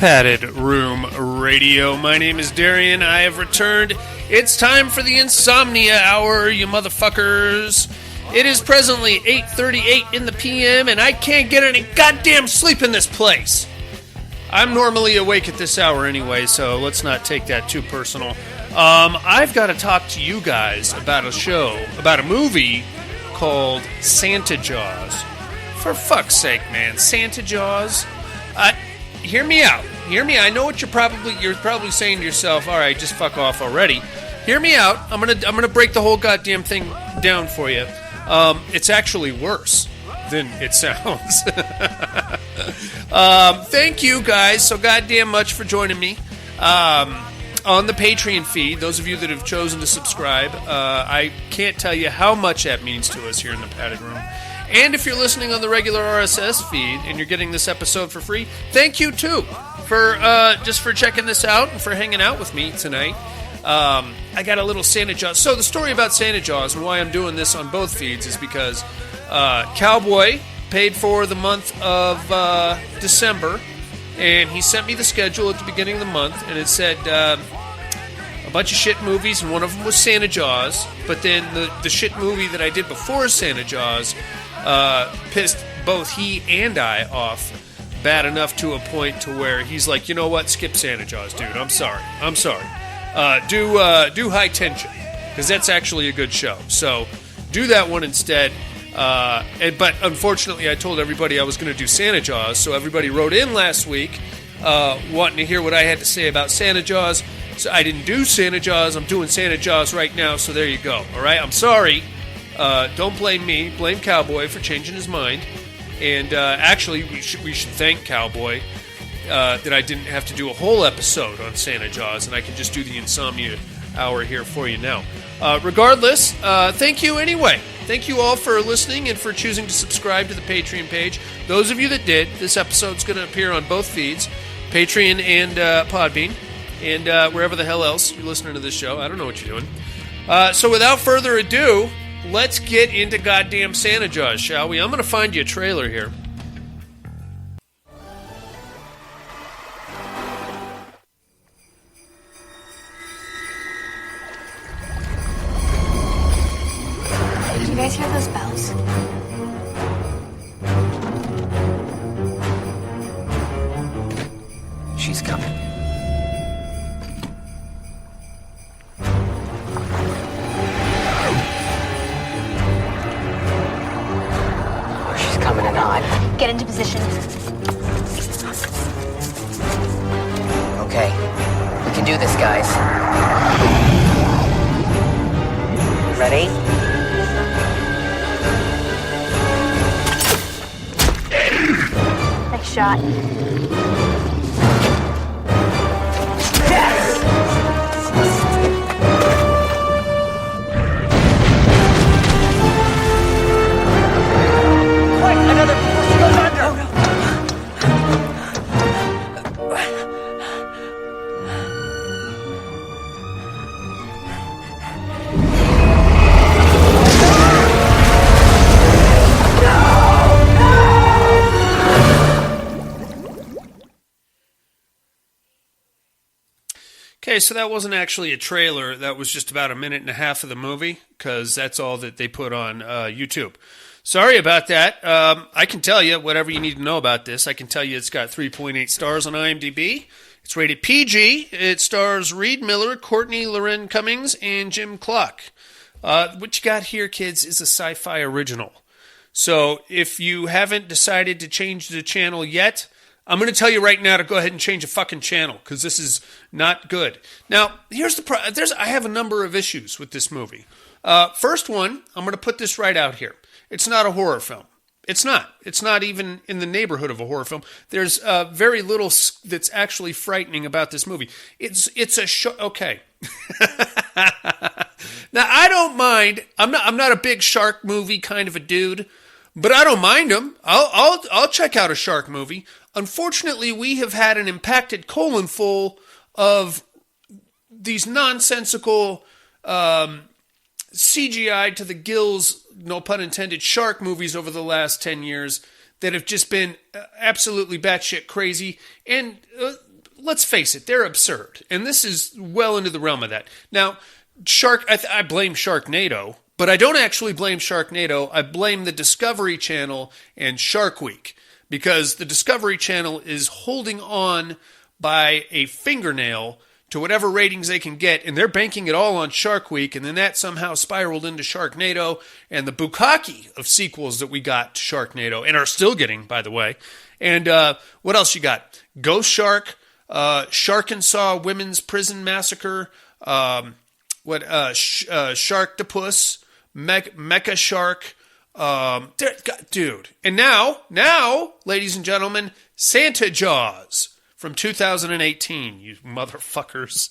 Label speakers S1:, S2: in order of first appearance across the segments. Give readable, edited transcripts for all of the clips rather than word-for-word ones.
S1: Padded Room Radio. My name is Darian. I have returned. It's time for the Insomnia Hour, you motherfuckers. It is presently 8:38 in the PM, and I can't get any goddamn sleep in this place. I'm normally awake at this hour anyway, so let's not take that too personal. I've got to talk to you guys about a movie called Santa Jaws. For fuck's sake, man, Santa Jaws? Hear me out. I know what you're probably saying to yourself. All right, just fuck off already. Hear me out. I'm gonna break the whole goddamn thing down for you. It's actually worse than it sounds. Thank you guys so goddamn much for joining me on the Patreon feed. Those of you that have chosen to subscribe, I can't tell you how much that means to us here in the Padded Room. And if you're listening on the regular RSS feed and you're getting this episode for free, thank you too for checking this out and for hanging out with me tonight. I got a little Santa Jaws. So the story about Santa Jaws and why I'm doing this on both feeds is because Cowboy paid for the month of December, and he sent me the schedule at the beginning of the month, and it said a bunch of shit movies, and one of them was Santa Jaws. But then the shit movie that I did before Santa Jaws pissed both he and I off bad enough to a point to where he's like, you know what, skip Santa Jaws, dude. I'm sorry. Do High Tension, because that's actually a good show. So do that one instead. But unfortunately, I told everybody I was going to do Santa Jaws, so everybody wrote in last week wanting to hear what I had to say about Santa Jaws. So I didn't do Santa Jaws. I'm doing Santa Jaws right now, so there you go. All right, I'm sorry. Don't blame me. Blame Cowboy for changing his mind. And actually, we should thank Cowboy that I didn't have to do a whole episode on Santa Jaws, and I can just do the Insomnia Hour here for you now. Regardless, thank you anyway. Thank you all for listening and for choosing to subscribe to the Patreon page. Those of you that did, this episode's going to appear on both feeds, Patreon and Podbean, and wherever the hell else you're listening to this show. I don't know what you're doing. So without further ado, let's get into goddamn Santa Jaws, shall we? I'm going to find you a trailer here.
S2: Do you guys hear those bells?
S3: She's coming. She's coming in hot.
S2: Get into position.
S3: Okay, we can do this, guys. Ready?
S2: Nice shot.
S3: Quick, another push goes under! Oh, no.
S1: Okay, so that wasn't actually a trailer. That was just about a minute and a half of the movie, because that's all that they put on YouTube. Sorry about that. I can tell you whatever you need to know about this. I can tell you it's got 3.8 stars on IMDb. It's rated PG. It stars Reed Miller, Courtney Loren Cummings, and Jim Clark. What you got here, kids, is a sci-fi original. So if you haven't decided to change the channel yet, I'm going to tell you right now to go ahead and change a fucking channel, because this is not good. Now, here's the I have a number of issues with this movie. First one, I'm going to put this right out here. It's not a horror film. It's not. It's not even in the neighborhood of a horror film. There's very little that's actually frightening about this movie. It's a show. Okay. Now, I don't mind. I'm not a big shark movie kind of a dude, but I don't mind them. I'll check out a shark movie. Unfortunately, we have had an impacted colon full of these nonsensical CGI to the gills, no pun intended, shark movies over the last 10 years that have just been absolutely batshit crazy. And let's face it, they're absurd. And this is well into the realm of that. Now, I blame Sharknado, but I don't actually blame Sharknado. I blame the Discovery Channel and Shark Week, because the Discovery Channel is holding on by a fingernail to whatever ratings they can get, and they're banking it all on Shark Week, and then that somehow spiraled into Sharknado and the bukkake of sequels that we got to Sharknado, and are still getting, by the way. And what else you got? Ghost Shark, Sharkensaw Women's Prison Massacre, Sharktopus, Mecha Shark, dude. And now, ladies and gentlemen, Santa Jaws from 2018, you motherfuckers.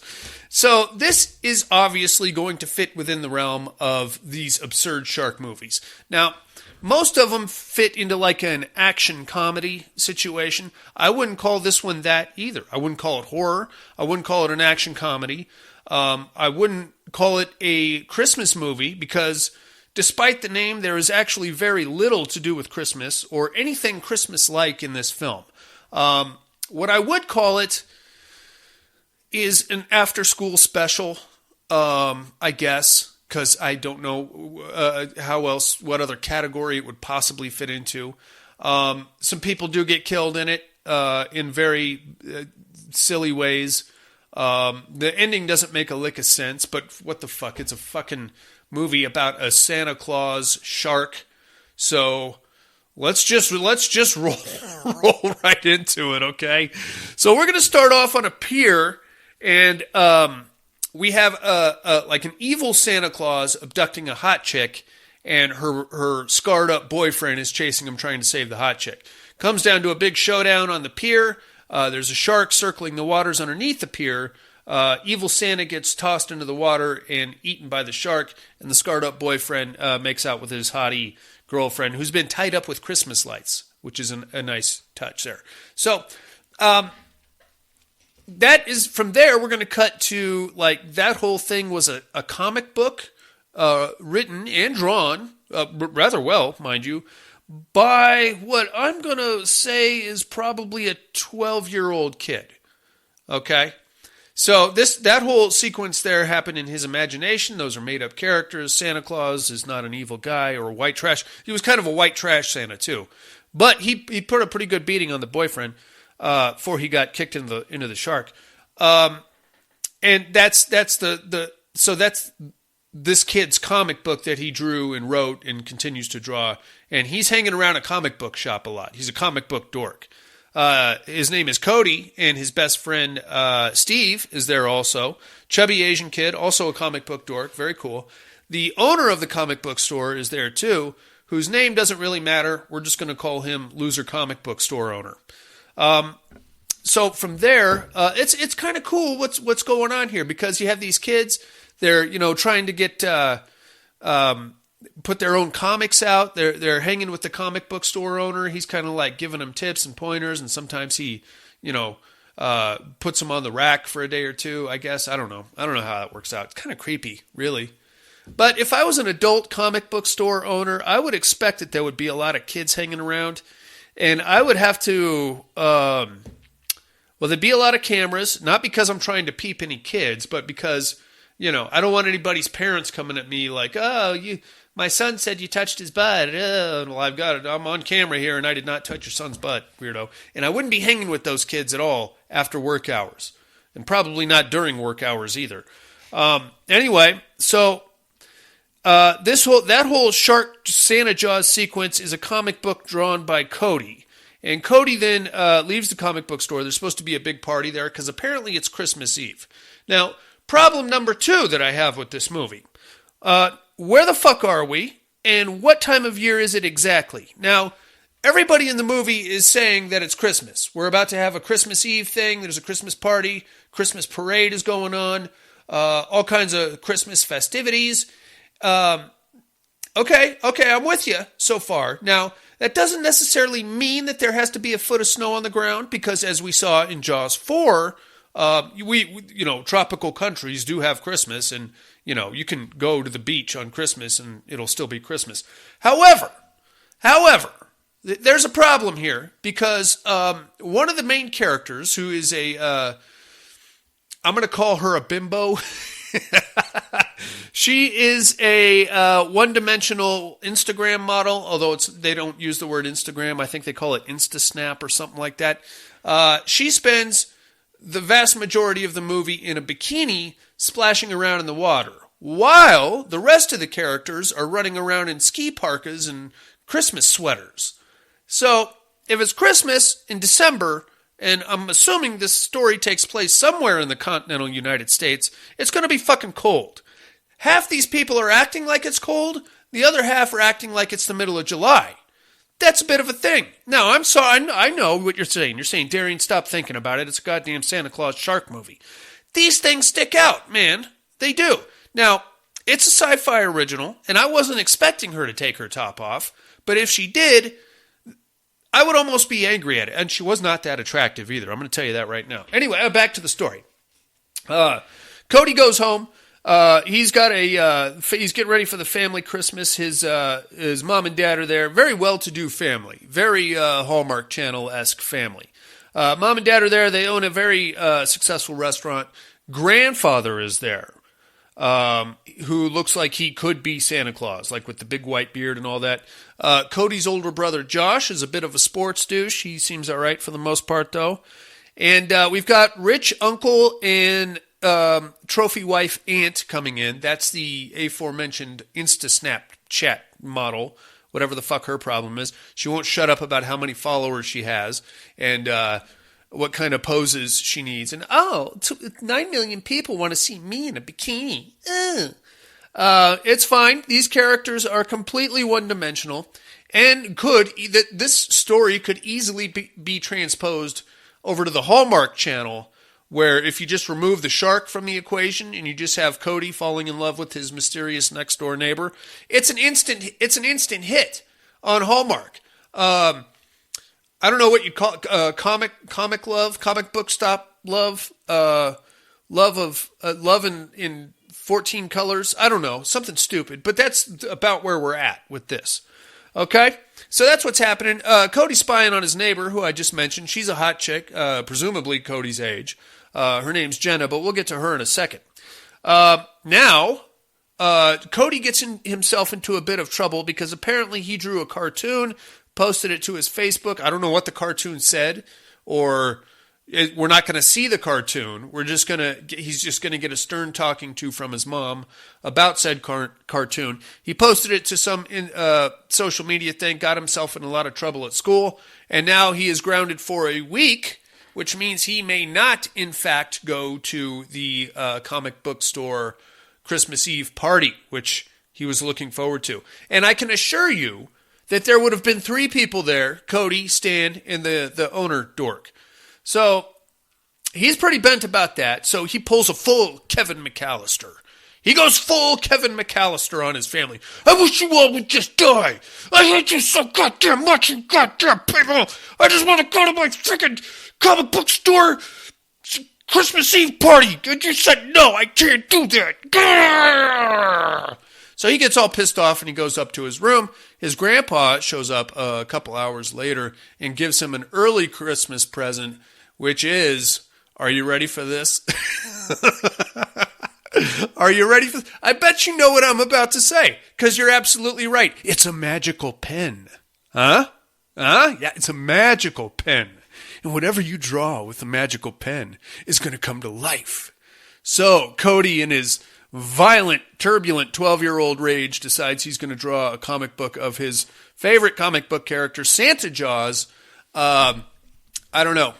S1: So this is obviously going to fit within the realm of these absurd shark movies. Now, most of them fit into like an action comedy situation. I wouldn't call this one that either. I wouldn't call it horror. I wouldn't call it an action comedy. I wouldn't call it a Christmas movie, because despite the name, there is actually very little to do with Christmas or anything Christmas-like in this film. What I would call it is an after-school special, I guess, because I don't know what other category it would possibly fit into. Some people do get killed in it in very silly ways. The ending doesn't make a lick of sense, but what the fuck? It's a fucking movie about a Santa Claus shark. So let's just roll right into it, okay? So we're gonna start off on a pier, and we have like an evil Santa Claus abducting a hot chick, and her scarred up boyfriend is chasing him, trying to save the hot chick. Comes down to a big showdown on the pier. There's a shark circling the waters underneath the pier. Evil Santa gets tossed into the water and eaten by the shark, and the scarred up boyfriend makes out with his hottie girlfriend, who's been tied up with Christmas lights, which is a nice touch there. So that is, from there, we're going to cut to, like, that whole thing was a comic book written and drawn, rather well, mind you, by what I'm going to say is probably a 12-year-old kid. Okay? So that whole sequence there happened in his imagination. Those are made-up characters. Santa Claus is not an evil guy or a white trash. He was kind of a white trash Santa, too. But he put a pretty good beating on the boyfriend before he got kicked into the shark. And that's this kid's comic book that he drew and wrote and continues to draw. And he's hanging around a comic book shop a lot. He's a comic book dork. His name is Cody, and his best friend Steve is there also. Chubby Asian kid, also a comic book dork. Very cool. The owner of the comic book store is there too, whose name doesn't really matter. We're just going to call him Loser Comic Book Store Owner. So from there, it's kind of cool what's going on here, because you have these kids. They're trying to get put their own comics out. They're hanging with the comic book store owner. He's kind of like giving them tips and pointers, and sometimes he puts them on the rack for a day or two, I guess. I don't know how that works out. It's kind of creepy, really. But if I was an adult comic book store owner, I would expect that there would be a lot of kids hanging around, and I would have to there'd be a lot of cameras, not because I'm trying to peep any kids, but because I don't want anybody's parents coming at me like, my son said you touched his butt. Well, I've got it. I'm on camera here, and I did not touch your son's butt, weirdo. And I wouldn't be hanging with those kids at all after work hours, and probably not during work hours either. Anyway, so that whole Shark Santa Jaws sequence is a comic book drawn by Cody. And Cody then leaves the comic book store. There's supposed to be a big party there because apparently it's Christmas Eve. Now, problem number 2 that I have with this movie. Where the fuck are we? And what time of year is it exactly? Now, everybody in the movie is saying that it's Christmas. We're about to have a Christmas Eve thing. There's a Christmas party. Christmas parade is going on. All kinds of Christmas festivities. Okay, I'm with you so far. Now, that doesn't necessarily mean that there has to be a foot of snow on the ground, because as we saw in Jaws 4, tropical countries do have Christmas, and, you can go to the beach on Christmas and it'll still be Christmas. However, there's a problem here because one of the main characters, who is I'm going to call her a bimbo. She is a one-dimensional Instagram model, although they don't use the word Instagram. I think they call it InstaSnap or something like that. She spends the vast majority of the movie in a bikini splashing around in the water, while the rest of the characters are running around in ski parkas and Christmas sweaters. So, if it's Christmas in December, and I'm assuming this story takes place somewhere in the continental United States, it's going to be fucking cold. Half these people are acting like it's cold, the other half are acting like it's the middle of July. That's a bit of a thing. Now, I'm sorry, I know what you're saying. You're saying, Darian, stop thinking about it. It's a goddamn Santa Claus shark movie. These things stick out, man. They do. Now, it's a sci-fi original, and I wasn't expecting her to take her top off, but if she did, I would almost be angry at it. And she was not that attractive either. I'm going to tell you that right now. Anyway, back to the story. Cody goes home. He's getting ready for the family Christmas. His mom and dad are there. Very well-to-do family. Very Hallmark Channel-esque family. Mom and dad are there. They own a very successful restaurant. Grandfather is there, who looks like he could be Santa Claus, like with the big white beard and all that. Cody's older brother, Josh, is a bit of a sports douche. He seems all right for the most part, though. And we've got rich uncle and trophy wife aunt coming in. That's the aforementioned InstaSnap chat model, whatever the fuck her problem is. She won't shut up about how many followers she has and what kind of poses she needs. And 9 million people want to see me in a bikini. It's fine. These characters are completely one-dimensional, and this story could easily be transposed over to the Hallmark Channel, where if you just remove the shark from the equation and you just have Cody falling in love with his mysterious next door neighbor, it's an instant hit on Hallmark. I don't know what you call it, comic love, comic book stop love, love in 14 colors. I don't know, something stupid, but that's about where we're at with this. Okay, so that's what's happening. Cody's spying on his neighbor, who I just mentioned. She's a hot chick, presumably Cody's age. Her name's Jenna, but we'll get to her in a second. Now, Cody gets himself into a bit of trouble because apparently he drew a cartoon, posted it to his Facebook. I don't know what the cartoon said, or we're not going to see the cartoon. He's just going to get a stern talking to from his mom about said cartoon. He posted it to some social media thing, got himself in a lot of trouble at school, and now he is grounded for a week, which means he may not, in fact, go to the comic book store Christmas Eve party, which he was looking forward to. And I can assure you that there would have been 3 people there, Cody, Stan, and the owner, Dork. So he's pretty bent about that, so he pulls a full Kevin McAllister. He goes full Kevin McAllister on his family. I wish you all would just die. I hate you so goddamn much, you goddamn people. I just want to go to my freaking comic book store Christmas Eve party. And you said, no, I can't do that. Grrr! So he gets all pissed off and he goes up to his room. His grandpa shows up a couple hours later and gives him an early Christmas present, which is, are you ready for this? Are you ready for this? I bet you know what I'm about to say, because you're absolutely right. It's a magical pen. Huh? Yeah, it's a magical pen. And whatever you draw with the magical pen is going to come to life. So Cody, in his violent, turbulent 12-year-old rage, decides he's going to draw a comic book of his favorite comic book character, Santa Jaws. I don't know.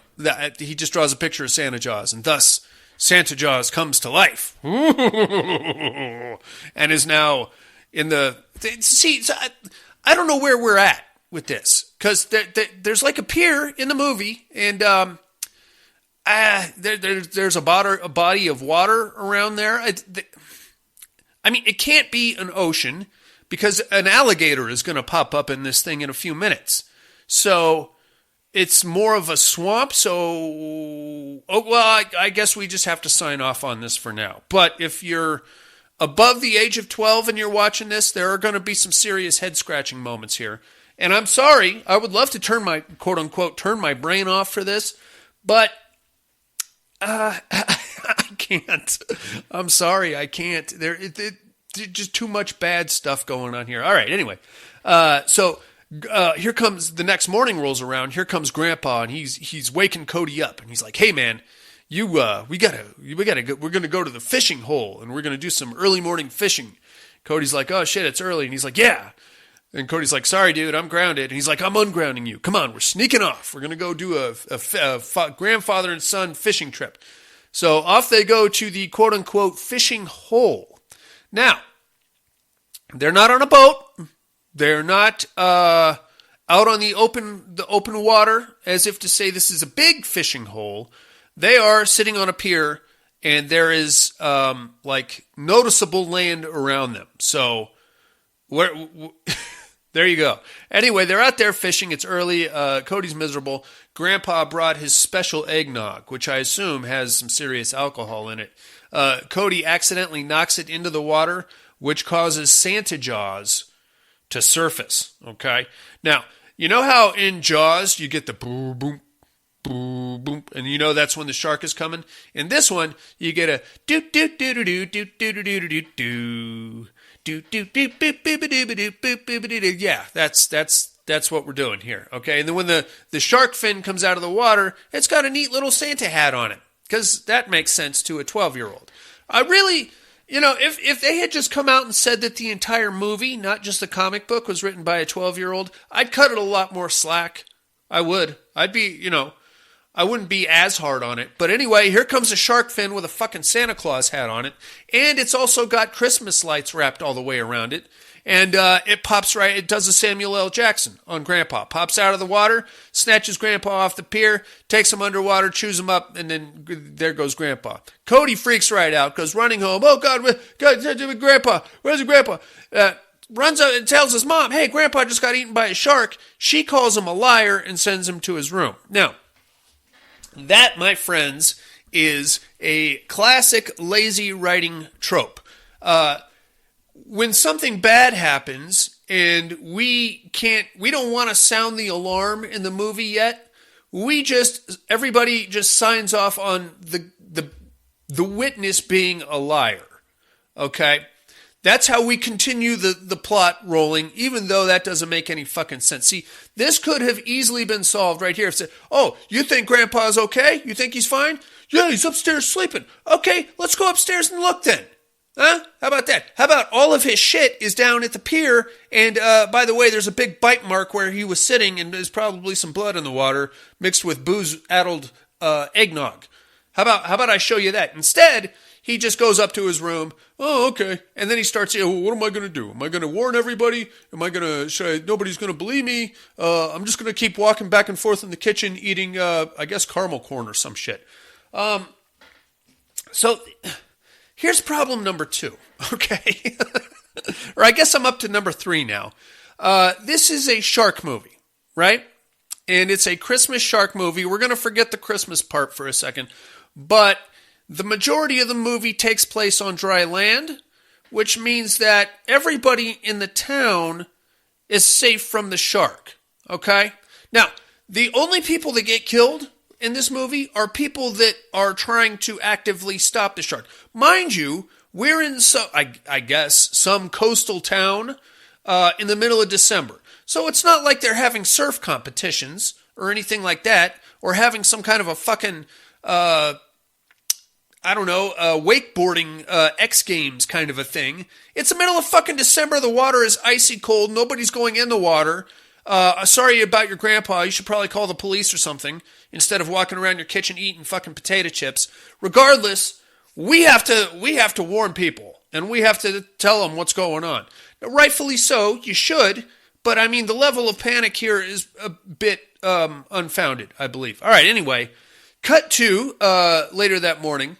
S1: He just draws a picture of Santa Jaws, and thus Santa Jaws comes to life. And is now in the... See, I don't know where we're at with this, because there's like a pier in the movie, and there's a body of water around there. I mean, it can't be an ocean, because an alligator is going to pop up in this thing in a few minutes. So it's more of a swamp, I guess we just have to sign off on this for now. But if you're above the age of 12 and you're watching this, there are going to be some serious head-scratching moments here. And I'm sorry, I would love to turn my, quote unquote, turn my brain off for this, but I can't. I'm sorry, I can't. There's just too much bad stuff going on here. All right, anyway. So here comes, the next morning rolls around, here comes Grandpa, and he's waking Cody up, and he's like, hey man, we're gonna go to the fishing hole, and we're gonna do some early morning fishing. Cody's like, oh shit, it's early, and he's like, yeah. And Cody's like, sorry, dude, I'm grounded. And he's like, I'm ungrounding you. Come on, we're sneaking off. We're going to go do a grandfather and son fishing trip. So off they go to the quote-unquote fishing hole. Now, they're not on a boat. They're not out on the open water, as if to say this is a big fishing hole. They are sitting on a pier, and there is noticeable land around them. So there you go. Anyway, they're out there fishing. It's early. Cody's miserable. Grandpa brought his special eggnog, which I assume has some serious alcohol in it. Cody accidentally knocks it into the water, which causes Santa Jaws to surface. Okay? Now, you know how in Jaws you get the boom, boom, boom, boom, and you know that's when the shark is coming? In this one, you get a do-do-do-do-do-do-do-do-do-do. Yeah, that's what we're doing here, okay? And then when the shark fin comes out of the water, it's got a neat little Santa hat on it, because that makes sense to a 12-year-old. I really, if they had just come out and said that the entire movie, not just the comic book, was written by a 12-year-old, I'd cut it a lot more slack. I would. I'd be, I wouldn't be as hard on it. But anyway, here comes a shark fin with a fucking Santa Claus hat on it. And it's also got Christmas lights wrapped all the way around it. And it pops right, it does a Samuel L. Jackson on Grandpa. Pops out of the water, snatches Grandpa off the pier, takes him underwater, chews him up, and then there goes Grandpa. Cody freaks right out, goes running home. Oh, God, Grandpa, where's Grandpa? Runs out and tells his mom, hey, Grandpa just got eaten by a shark. She calls him a liar and sends him to his room. Now, that, my friends, is a classic lazy writing trope. When something bad happens and we don't want to sound the alarm in the movie yet, everybody just signs off on the witness being a liar. Okay? That's how we continue the plot rolling, even though that doesn't make any fucking sense. See, this could have easily been solved right here. If said, oh, you think Grandpa's okay? You think he's fine? Yeah, he's upstairs sleeping. Okay, let's go upstairs and look then. Huh? How about that? How about all of his shit is down at the pier, and by the way, there's a big bite mark where he was sitting, and there's probably some blood in the water mixed with booze-addled eggnog. How about I show you that? Instead, he just goes up to his room. Oh, okay. And then he starts, what am I going to do? Am I going to warn everybody? Nobody's going to believe me? I'm just going to keep walking back and forth in the kitchen eating, I guess, caramel corn or some shit. So here's problem number 2, okay? Or I guess I'm up to number 3 now. This is a shark movie, right? And it's a Christmas shark movie. We're going to forget the Christmas part for a second. But the majority of the movie takes place on dry land, which means that everybody in the town is safe from the shark, okay? Now, the only people that get killed in this movie are people that are trying to actively stop the shark. Mind you, we're in, I guess, some coastal town in the middle of December. So it's not like they're having surf competitions or anything like that, or having some kind of a fucking wakeboarding X Games kind of a thing. It's the middle of fucking December. The water is icy cold. Nobody's going in the water. Sorry about your grandpa. You should probably call the police or something instead of walking around your kitchen eating fucking potato chips. Regardless, we have to warn people, and we have to tell them what's going on. Now, rightfully so, you should, but I mean, the level of panic here is a bit unfounded, I believe. All right, anyway, cut to later that morning.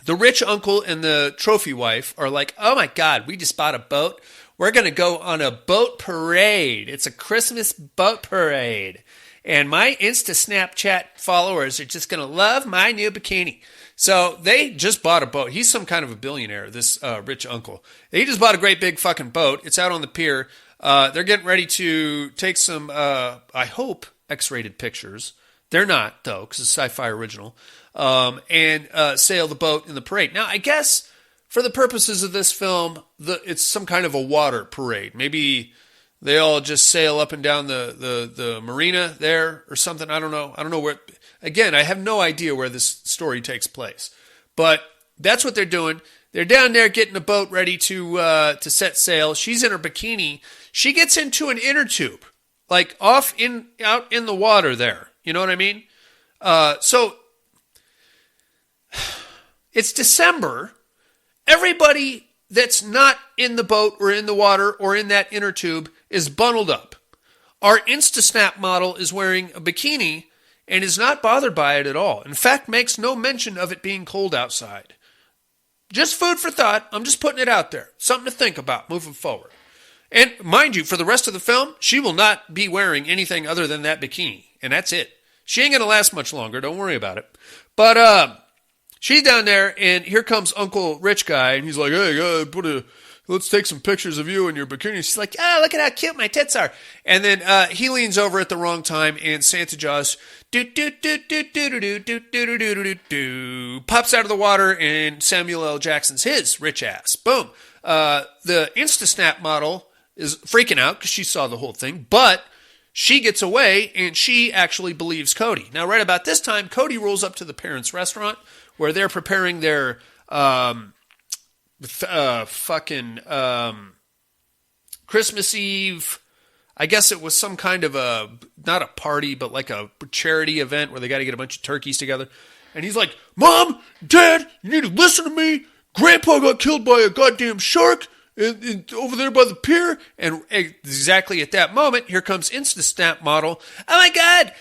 S1: The rich uncle and the trophy wife are like, oh my God, we just bought a boat. We're going to go on a boat parade. It's a Christmas boat parade. And my Insta Snapchat followers are just going to love my new bikini. So they just bought a boat. He's some kind of a billionaire, this rich uncle. He just bought a great big fucking boat. It's out on the pier. They're getting ready to take some, I hope, X-rated pictures. They're not, though, because it's a sci-fi original. And sail the boat in the parade. Now, I guess for the purposes of this film, it's some kind of a water parade. Maybe they all just sail up and down the marina there or something. I don't know. I don't know where. Again, I have no idea where this story takes place. But that's what they're doing. They're down there getting the boat ready to set sail. She's in her bikini. She gets into an inner tube, like out in the water there. You know what I mean? So it's December. Everybody that's not in the boat or in the water or in that inner tube is bundled up. Our InstaSnap model is wearing a bikini and is not bothered by it at all. In fact, makes no mention of it being cold outside. Just food for thought. I'm just putting it out there. Something to think about moving forward. And mind you, for the rest of the film, she will not be wearing anything other than that bikini. And that's it. She ain't going to last much longer. Don't worry about it. But she's down there, and here comes Uncle Rich Guy, and he's like, hey, let's take some pictures of you in your bikini. She's like, look at how cute my tits are. And then he leans over at the wrong time, and Santa Jaws pops out of the water, and Samuel L. Jackson's his rich ass. Boom. The InstaSnap model is freaking out because she saw the whole thing, but she gets away, and she actually believes Cody. Now, right about this time, Cody rolls up to the parents' restaurant where they're preparing their Christmas Eve. I guess it was some kind of not a party, but like a charity event where they got to get a bunch of turkeys together. And he's like, Mom, Dad, you need to listen to me. Grandpa got killed by a goddamn shark over there by the pier. And exactly at that moment, here comes InstaSnap model. Oh my God,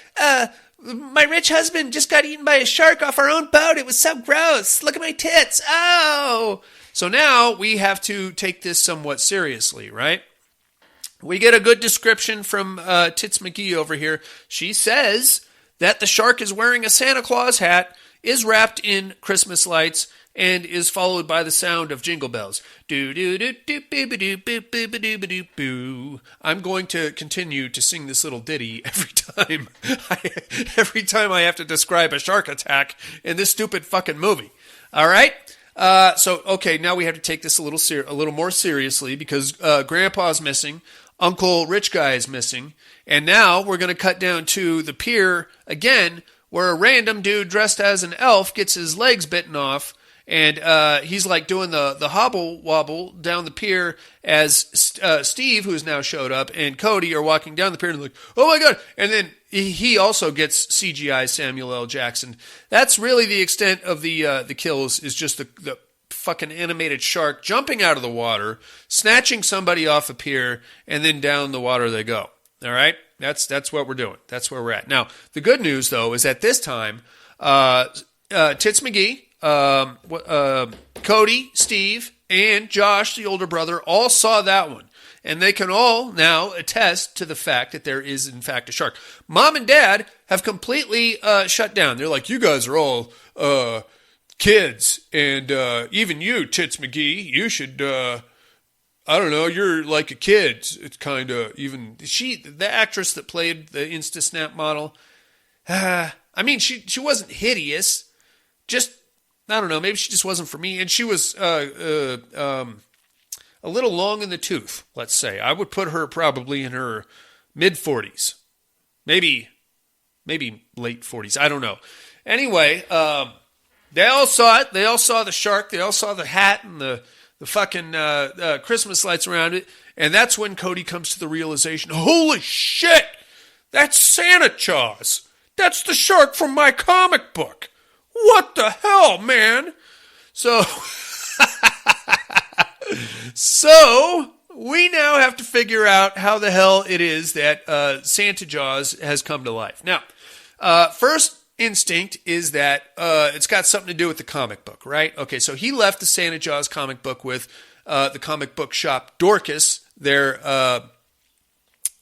S1: my rich husband just got eaten by a shark off our own boat. It was so gross. Look at my tits. Oh. So now we have to take this somewhat seriously, right? We get a good description from Tits McGee over here. She says that the shark is wearing a Santa Claus hat, is wrapped in Christmas lights, and is followed by the sound of jingle bells. I'm going to continue to sing this little ditty every time I have to describe a shark attack in this stupid fucking movie. All right? Okay, now we have to take this a little more seriously because Grandpa's missing, Uncle Rich Guy is missing, and now we're going to cut down to the pier again, where a random dude dressed as an elf gets his legs bitten off. And he's like doing the hobble wobble down the pier as Steve, who's now showed up, and Cody are walking down the pier and like, oh my God. And then he also gets CGI Samuel L. Jackson. That's really the extent of the kills, is just the fucking animated shark jumping out of the water, snatching somebody off a pier, and then down the water they go. All right? That's what we're doing. That's where we're at. Now, the good news, though, is at this time, Tits McGee, Cody, Steve, and Josh, the older brother, all saw that one. And they can all now attest to the fact that there is, in fact, a shark. Mom and Dad have completely shut down. They're like, you guys are all kids. And even you, Tits McGee, you should, I don't know, you're like a kid. It's kind of even, the actress that played the InstaSnap model, I mean, she wasn't hideous. Just, I don't know, maybe she just wasn't for me. And she was a little long in the tooth, let's say. I would put her probably in her mid-40s. Maybe late 40s. I don't know. Anyway, they all saw it. They all saw the shark. They all saw the hat and the fucking Christmas lights around it. And that's when Cody comes to the realization, holy shit, that's Santa Jaws. That's the shark from my comic book. What the hell, man? So we now have to figure out how the hell it is that Santa Jaws has come to life. Now, first instinct is that it's got something to do with the comic book, right? Okay, so he left the Santa Jaws comic book with the comic book shop Dorcas there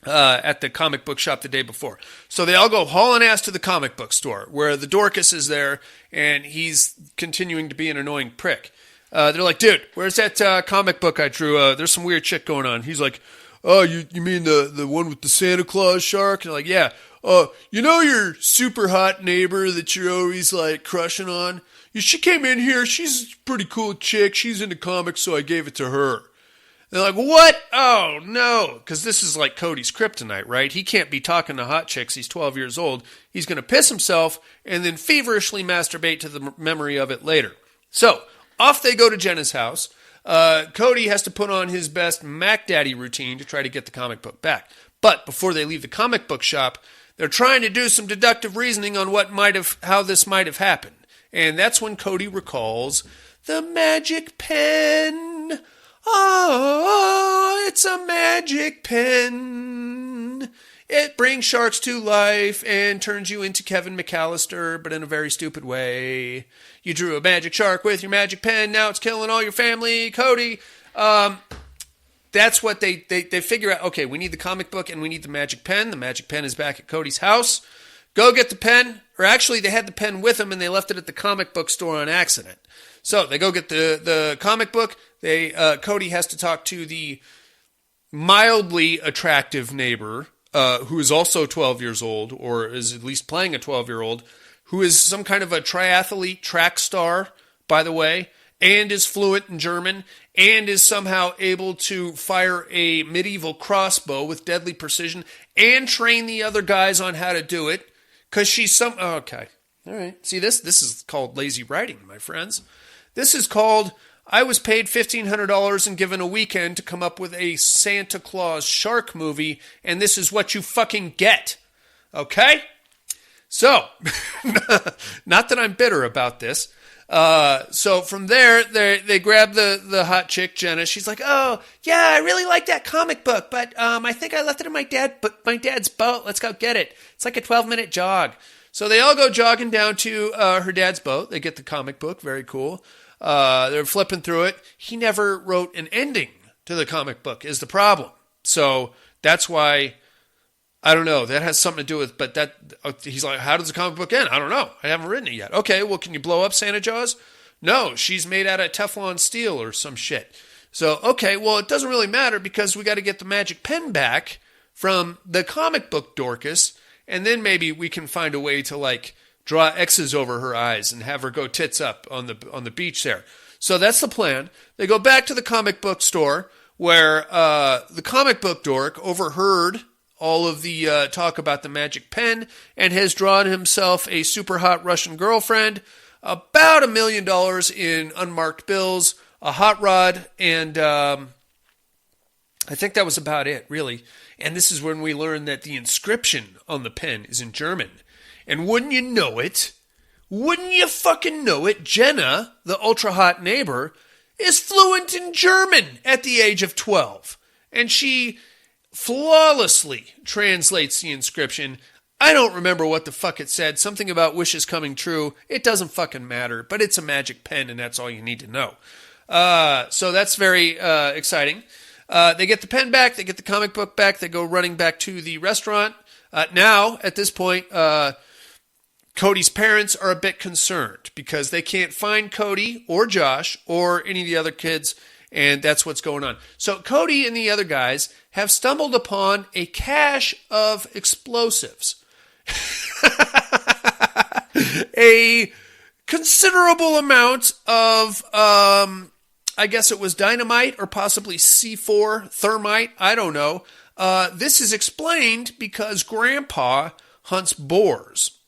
S1: at the comic book shop the day before. So they all go hauling ass to the comic book store where the Dorcas is there and he's continuing to be an annoying prick. They're like, dude, where's that comic book I drew? There's some weird shit going on. He's like, oh, you mean the one with the Santa Claus shark? And like, yeah. You know your super hot neighbor that you're always like crushing on? She came in here. She's a pretty cool chick. She's into comics, so I gave it to her. They're like, what? Oh, no. Because this is like Cody's kryptonite, right? He can't be talking to hot chicks. He's 12 years old. He's going to piss himself and then feverishly masturbate to the memory of it later. So, off they go to Jenna's house. Cody has to put on his best Mac Daddy routine to try to get the comic book back. But before they leave the comic book shop, they're trying to do some deductive reasoning on how this might have happened. And that's when Cody recalls the magic pen. Oh, it's a magic pen. It brings sharks to life and turns you into Kevin McAllister, but in a very stupid way. You drew a magic shark with your magic pen. Now it's killing all your family, Cody. That's what they figure out. Okay, we need the comic book and we need the magic pen. The magic pen is back at Cody's house. Go get the pen. Or actually, they had the pen with them and they left it at the comic book store on accident. So they go get the comic book. Cody has to talk to the mildly attractive neighbor, who is also 12 years old, or is at least playing a 12-year-old, who is some kind of a triathlete track star, by the way, and is fluent in German, and is somehow able to fire a medieval crossbow with deadly precision, and train the other guys on how to do it, because she's okay. All right. See, this is called lazy writing, my friends. This is called, I was paid $1,500 and given a weekend to come up with a Santa Claus shark movie, and this is what you fucking get. Okay? So, not that I'm bitter about this. So from there, they grab the hot chick, Jenna. She's like, oh, yeah, I really like that comic book, but I think I left it in my dad's boat. Let's go get it. It's like a 12-minute jog. So they all go jogging down to her dad's boat. They get the comic book. Very cool. They're flipping through it. He never wrote an ending to the comic book is the problem. So that's why, I don't know, that has something to do with, but he's like, how does the comic book end? I don't know. I haven't written it yet. Okay, well, can you blow up Santa Jaws? No, she's made out of Teflon steel or some shit. So, okay, well, it doesn't really matter because we got to get the magic pen back from the comic book Dorcas, and then maybe we can find a way to, like, draw X's over her eyes and have her go tits up on the beach there. So that's the plan. They go back to the comic book store where the comic book dork overheard all of the talk about the magic pen and has drawn himself a super hot Russian girlfriend, about $1 million in unmarked bills, a hot rod, and I think that was about it, really. And this is when we learn that the inscription on the pen is in German. And wouldn't you know it, wouldn't you fucking know it, Jenna, the ultra-hot neighbor, is fluent in German at the age of 12. And she flawlessly translates the inscription. I don't remember what the fuck it said. Something about wishes coming true. It doesn't fucking matter, but it's a magic pen, and that's all you need to know. So that's very exciting. They get the pen back. They get the comic book back. They go running back to the restaurant. Now, at this point, Cody's parents are a bit concerned because they can't find Cody or Josh or any of the other kids, and that's what's going on. So Cody and the other guys have stumbled upon a cache of explosives. A considerable amount of, I guess it was dynamite or possibly C4, thermite, I don't know. This is explained because Grandpa hunts boars.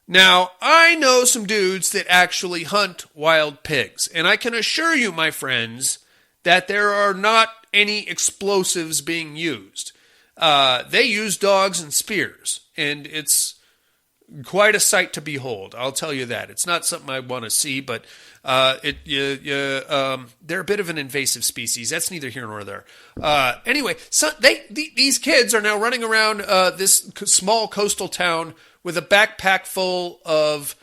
S1: Now, I know some dudes that actually hunt wild pigs, and I can assure you, my friends, that there are not any explosives being used. They use dogs and spears, and it's quite a sight to behold. I'll tell you that. It's not something I want to see, but they're a bit of an invasive species. That's neither here nor there. Anyway, so these kids are now running around this small coastal town with a backpack full of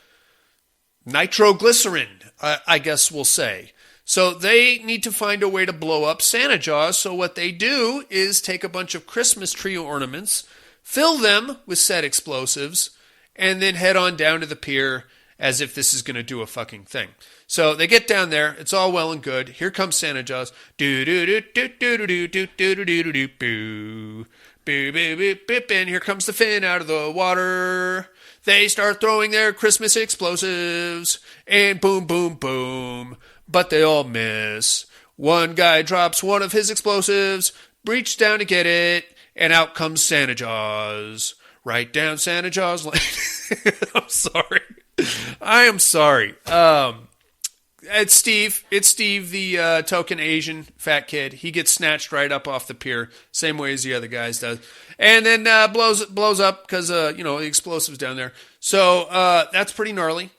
S1: nitroglycerin, I guess we'll say. So they need to find a way to blow up Santa Jaws. So what they do is take a bunch of Christmas tree ornaments, fill them with said explosives, and then head on down to the pier as if this is going to do a fucking thing. So they get down there. It's all well and good. Here comes Santa Jaws. Do do do do do do do do do do do boo. Boo boo boo boo. And here comes the fin out of the water. They start throwing their Christmas explosives. And boom, boom, boom. But they all miss. One guy drops one of his explosives, reaches down to get it, and out comes Santa Jaws. Right down Santa Jaws Lane. I'm sorry. I am sorry. It's Steve. It's Steve, the token Asian fat kid. He gets snatched right up off the pier, same way as the other guys does, and then blows up because the explosives down there. So that's pretty gnarly.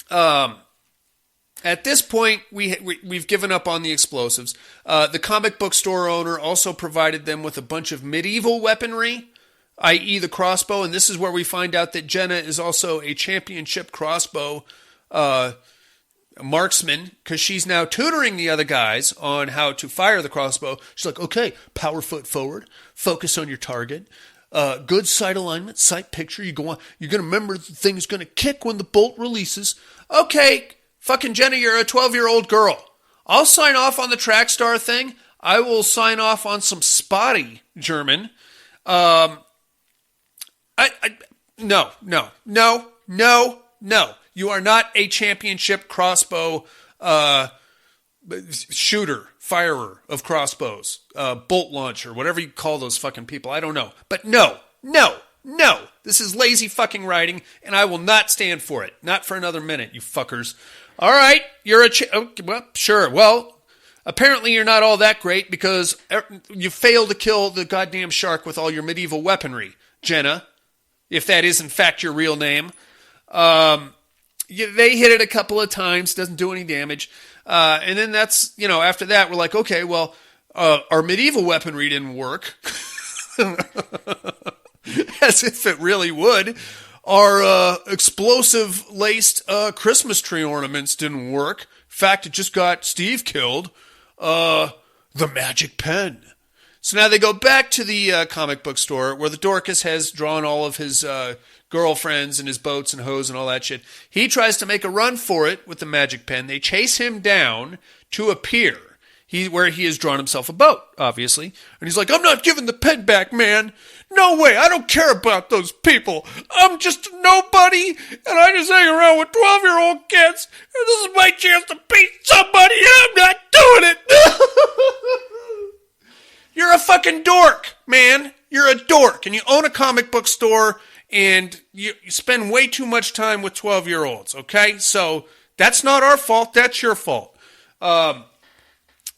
S1: At this point, we've given up on the explosives. The comic book store owner also provided them with a bunch of medieval weaponry, i.e. the crossbow, and this is where we find out that Jenna is also a championship crossbow marksman, because she's now tutoring the other guys on how to fire the crossbow. She's like, okay, power foot forward, focus on your target, good sight alignment, sight picture. You go on, you're going to remember the thing's going to kick when the bolt releases. Okay, fucking Jenna, you're a 12-year-old girl. I'll sign off on the track star thing. I will sign off on some spotty German. No. You are not a championship crossbow shooter, firer of crossbows, bolt launcher, whatever you call those fucking people. I don't know. But no. This is lazy fucking writing, and I will not stand for it. Not for another minute, you fuckers. All right, you're well, sure. Well, apparently you're not all that great because you failed to kill the goddamn shark with all your medieval weaponry, Jenna. If that is, in fact, your real name. They hit it a couple of times, doesn't do any damage. And then that's, after that, we're like, okay, well, our medieval weaponry didn't work. As if it really would. Our explosive-laced Christmas tree ornaments didn't work. In fact, it just got Steve killed. The magic pen. So now they go back to the comic book store where the Dorcas has drawn all of his girlfriends and his boats and hoes and all that shit. He tries to make a run for it with the magic pen. They chase him down to a pier where he has drawn himself a boat, obviously. And he's like, I'm not giving the pen back, man. No way. I don't care about those people. I'm just a nobody, and I just hang around with 12-year-old kids. And this is my chance to beat somebody, and I'm not doing it. You're a fucking dork, man. You're a dork, and you own a comic book store, and you spend way too much time with 12-year-olds, okay? So that's not our fault. That's your fault.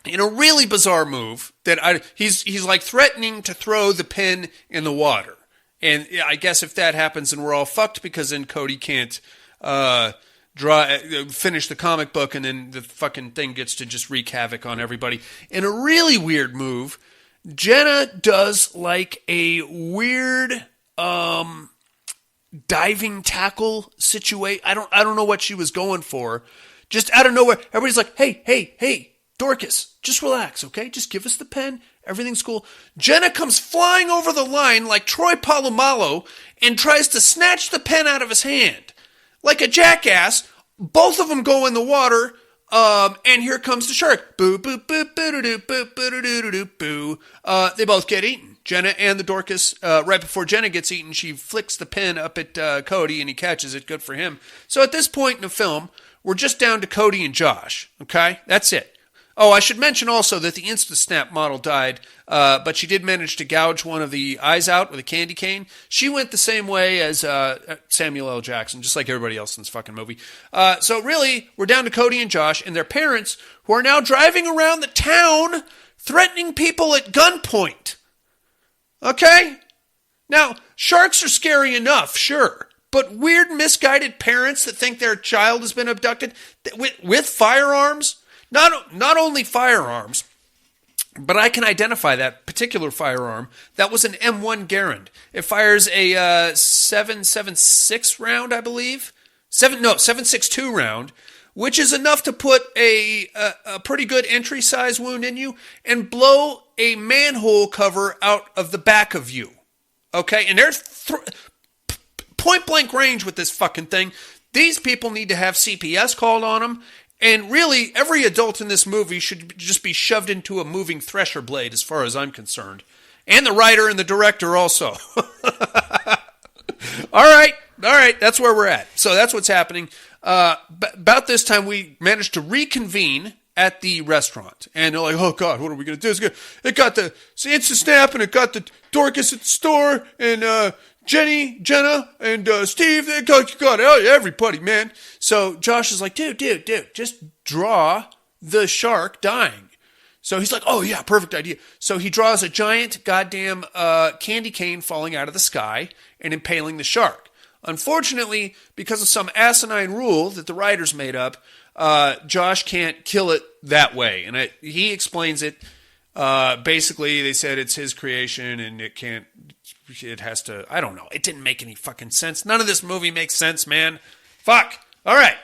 S1: In a really bizarre move, he's like threatening to throw the pen in the water. And I guess if that happens, then we're all fucked because then Cody can't finish the comic book, and then the fucking thing gets to just wreak havoc on everybody. In a really weird move, Jenna does like a weird diving tackle situation. I don't know what she was going for. Just out of nowhere, everybody's like, hey, Dorcas, just relax, okay? Just give us the pen. Everything's cool. Jenna comes flying over the line like Troy Polamalu and tries to snatch the pen out of his hand. Like a jackass, both of them go in the water, and here comes the shark. Boo, boo, boo, boo, doo, boo, boo, doo, doo, boo. They both get eaten. Jenna and the Dorcas, right before Jenna gets eaten, she flicks the pen up at Cody, and he catches it. Good for him. So at this point in the film, we're just down to Cody and Josh, okay? That's it. Oh, I should mention also that the Instasnap model died, but she did manage to gouge one of the eyes out with a candy cane. She went the same way as Samuel L. Jackson, just like everybody else in this fucking movie. So really, we're down to Cody and Josh and their parents, who are now driving around the town threatening people at gunpoint. Okay? Now, sharks are scary enough, sure. But weird, misguided parents that think their child has been abducted with firearms? Not only firearms, but I can identify that particular firearm. That was an M1 Garand. It fires a 7.56 round, I believe. 7.62 round, which is enough to put a pretty good entry size wound in you and blow a manhole cover out of the back of you. Okay, and there's point blank range with this fucking thing. These people need to have CPS called on them. And really, every adult in this movie should just be shoved into a moving thresher blade, as far as I'm concerned. And the writer and the director also. All right, that's where we're at. So that's what's happening. About this time, we managed to reconvene at the restaurant. And they're like, oh, God, what are we going to do? It got the Instant Snap, and it got the Dorcas at the store, and Jenna, and Steve. They got everybody, man. So Josh is like, dude, just draw the shark dying. So he's like, oh, yeah, perfect idea. So he draws a giant goddamn candy cane falling out of the sky and impaling the shark. Unfortunately, because of some asinine rule that the writers made up, Josh can't kill it that way. And he explains it. Basically, they said it's his creation and it has to, I don't know. It didn't make any fucking sense. None of this movie makes sense, man. Fuck. All right.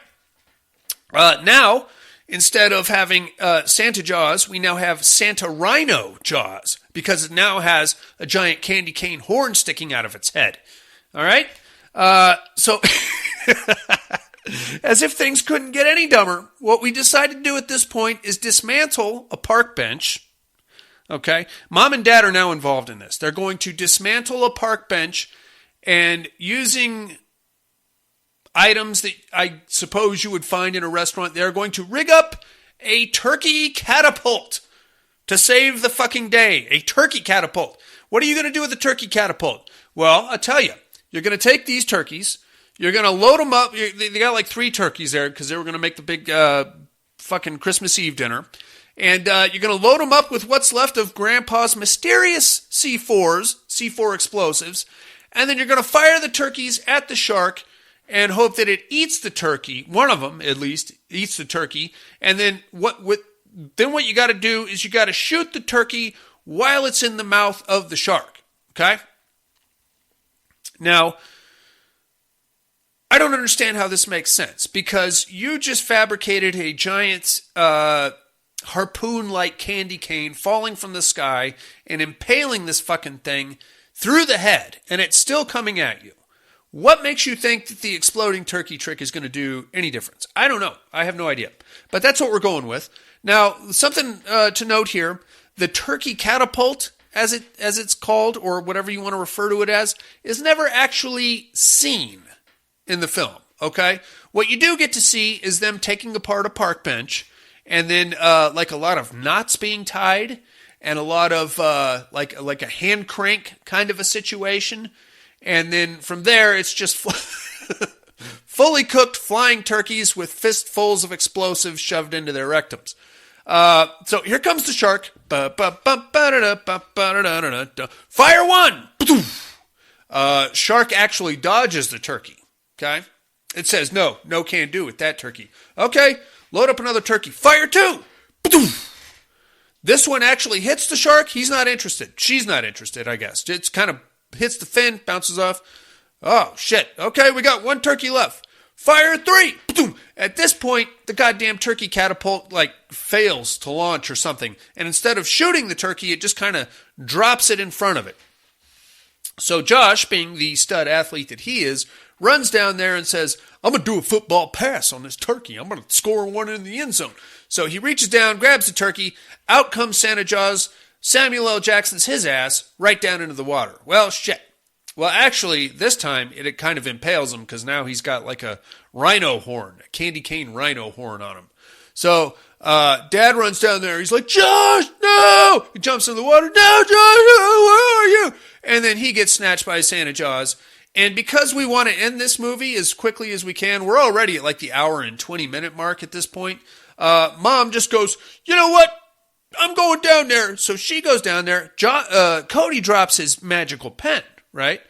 S1: Now, instead of having Santa Jaws, we now have Santa Rhino Jaws, because it now has a giant candy cane horn sticking out of its head. All right? So, as if things couldn't get any dumber, what we decided to do at this point is dismantle a park bench. Okay? Mom and Dad are now involved in this. They're going to dismantle a park bench, and using items that I suppose you would find in a restaurant, they're going to rig up a turkey catapult to save the fucking day. A turkey catapult. What are you going to do with a turkey catapult? Well, I'll tell you. You're going to take these turkeys. You're going to load them up. They got like 3 turkeys there because they were going to make the big fucking Christmas Eve dinner. And you're going to load them up with what's left of Grandpa's mysterious C4 explosives. And then you're going to fire the turkeys at the shark and hope that it eats the turkey. One of them, at least, eats the turkey. And then what you got to do is you got to shoot the turkey while it's in the mouth of the shark. Okay? Now, I don't understand how this makes sense, because you just fabricated a giant harpoon-like candy cane falling from the sky and impaling this fucking thing through the head, and it's still coming at you. What makes you think that the exploding turkey trick is going to do any difference? I don't know. I have no idea. But that's what we're going with. Now, something to note here, the turkey catapult, as it's called, or whatever you want to refer to it as, is never actually seen in the film, okay? What you do get to see is them taking apart a park bench, and then like a lot of knots being tied, and a lot of like a hand crank kind of a situation. And then from there, it's just fully cooked flying turkeys with fistfuls of explosives shoved into their rectums. So here comes the shark. Fire 1! Shark actually dodges the turkey. Okay? It says, no can do with that turkey. Okay, load up another turkey. Fire 2! This one actually hits the shark. He's not interested. She's not interested, I guess. It's kind of hits the fin, bounces off. Oh, shit. Okay, we got 1 turkey left. Fire 3! At this point, the goddamn turkey catapult, fails to launch or something. And instead of shooting the turkey, it just kind of drops it in front of it. So Josh, being the stud athlete that he is, runs down there and says, I'm going to do a football pass on this turkey. I'm going to score one in the end zone. So he reaches down, grabs the turkey. Out comes Santa Jaws. Samuel L. Jackson's his ass right down into the water. Well, shit. Well, actually, this time it kind of impales him, because now he's got like a rhino horn, a candy cane rhino horn on him. So Dad runs down there. He's like, Josh, no! He jumps in the water. No, Josh, no, where are you? And then he gets snatched by Santa Jaws. And because we want to end this movie as quickly as we can, we're already at like the hour and 20-minute mark at this point. Mom just goes, you know what? I'm going down there. So she goes down there. Cody drops his magical pen, right?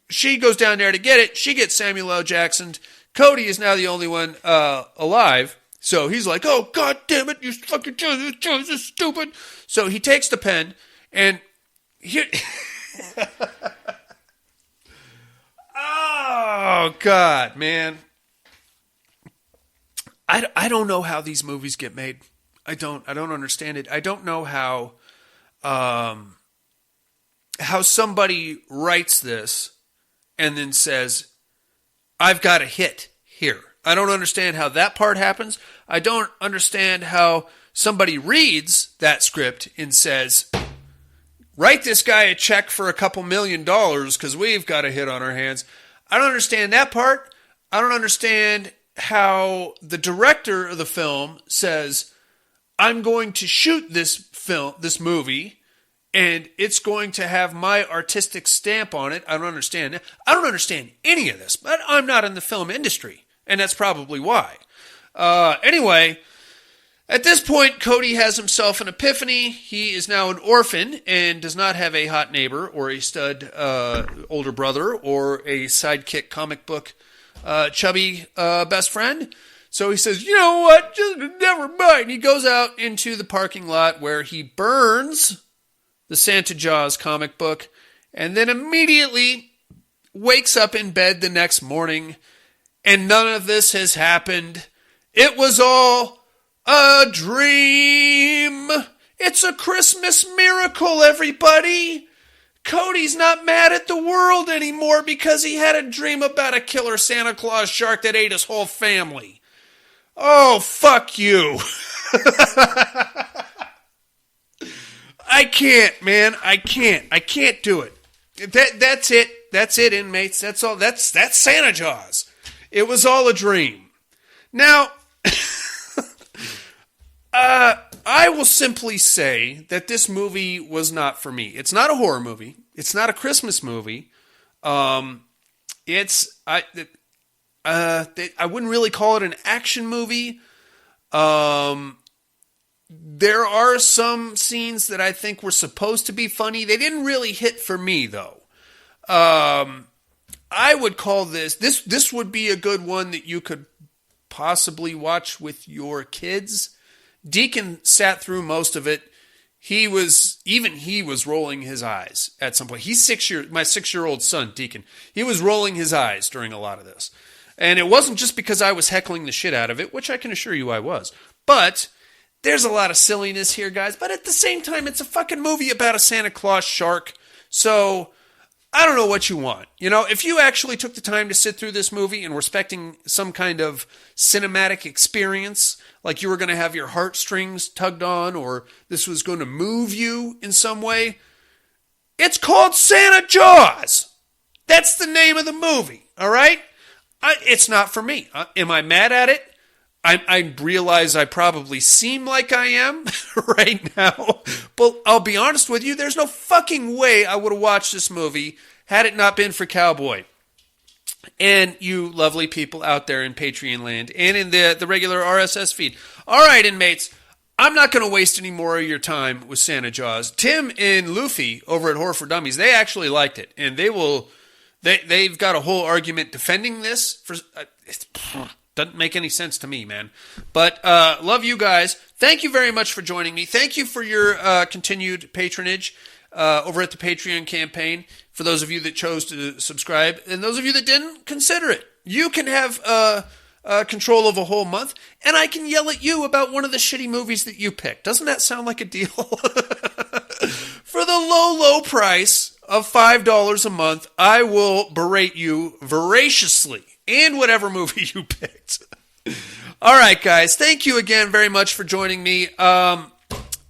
S1: She goes down there to get it. She gets Samuel L. Jackson. Cody is now the only one alive. So he's like, oh, God damn it. You fucking this is stupid. So he takes the pen and here... Oh, God, man. I don't know how these movies get made. I don't understand it. I don't know how somebody writes this and then says, I've got a hit here. I don't understand how that part happens. I don't understand how somebody reads that script and says, write this guy a check for a couple $1 million because we've got a hit on our hands. I don't understand that part. I don't understand how the director of the film says, I'm going to shoot this movie, and it's going to have my artistic stamp on it. I don't understand. I don't understand any of this, but I'm not in the film industry, and that's probably why. Anyway, at this point, Cody has himself an epiphany. He is now an orphan and does not have a hot neighbor or a stud older brother or a sidekick comic book chubby best friend. So he says, you know what, just never mind. He goes out into the parking lot where he burns the Santa Jaws comic book and then immediately wakes up in bed the next morning, and none of this has happened. It was all a dream. It's a Christmas miracle, everybody. Cody's not mad at the world anymore because he had a dream about a killer Santa Claus shark that ate his whole family. Oh, fuck you. I can't, man. I can't do it. That's it. That's it, inmates. That's all. That's Santa Jaws. It was all a dream. Now, I will simply say that this movie was not for me. It's not a horror movie. It's not a Christmas movie. I wouldn't really call it an action movie. There are some scenes that I think were supposed to be funny. They didn't really hit for me, though. I would call this would be a good one that you could possibly watch with your kids. Deacon sat through most of it. He was rolling his eyes at some point. He's my 6-year-old son, Deacon. He was rolling his eyes during a lot of this. And it wasn't just because I was heckling the shit out of it, which I can assure you I was. But there's a lot of silliness here, guys. But at the same time, it's a fucking movie about a Santa Claus shark. So I don't know what you want. You know, if you actually took the time to sit through this movie and were expecting some kind of cinematic experience, like you were going to have your heartstrings tugged on, or this was going to move you in some way, it's called Santa Jaws. That's the name of the movie, all right? It's not for me. Am I mad at it? I realize I probably seem like I am right now, but I'll be honest with you, there's no fucking way I would have watched this movie had it not been for Cowboy. And you lovely people out there in Patreon land and in the regular RSS feed. All right, inmates, I'm not going to waste any more of your time with Santa Jaws. Tim and Luffy over at Horror for Dummies, they actually liked it, and they've got a whole argument defending this. It doesn't make any sense to me, man. But love you guys. Thank you very much for joining me. Thank you for your continued patronage over at the Patreon campaign. For those of you that chose to subscribe, and those of you that didn't, consider it. You can have control of a whole month, and I can yell at you about one of the shitty movies that you picked. Doesn't that sound like a deal? For the low price of $5 a month, I will berate you voraciously and whatever movie you picked. All right, guys. Thank you again very much for joining me.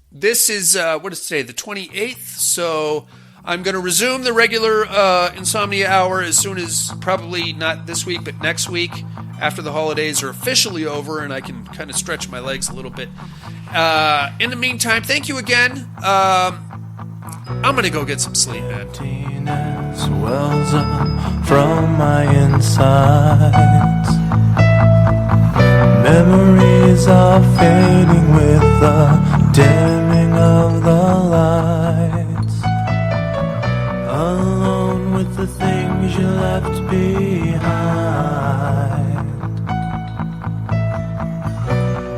S1: This is, what is today? The 28th. So I'm going to resume the regular Insomnia Hour as soon as, probably not this week, but next week, after the holidays are officially over and I can kind of stretch my legs a little bit. In the meantime, thank you again. I'm going to go get some sleep, man.
S4: Emptiness wells up from my insides. Memories are fading with the dimming of the lights. Alone with the things you left behind.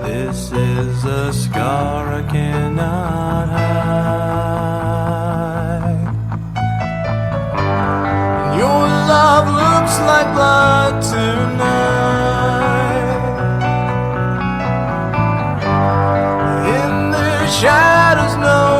S4: This is a scar I cannot hide. Your love looks like blood tonight. In the shadows, no